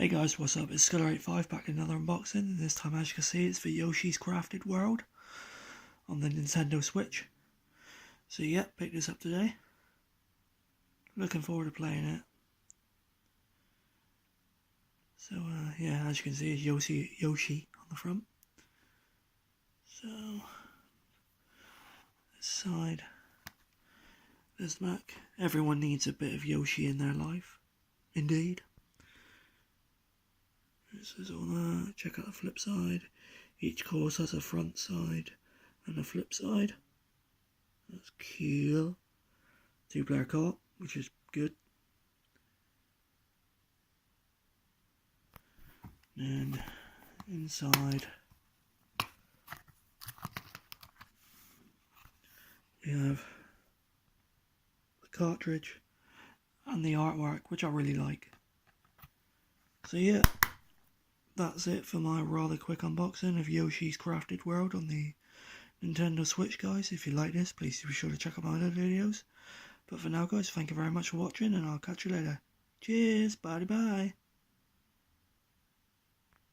Hey guys, what's up? It's Sculler85 back in another unboxing. This time, as you can see, it's for Yoshi's Crafted World on the Nintendo Switch. So yeah, picked this up today. Looking forward to playing it. So yeah, as you can see, it's Yoshi on the front. So this side, there's Mac. Everyone needs a bit of Yoshi in their life, indeed. This is all that. Check out the flip side. Each course has a front side and a flip side. That's cool. 2-player co-op, which is good. And inside we have the cartridge and the artwork, which I really like. So yeah, that's it for my rather quick unboxing of Yoshi's Crafted World on the Nintendo Switch, guys. If you like this, please be sure to check out my other videos. But for now, guys, thank you very much for watching, and I'll catch you later. Cheers, bye bye.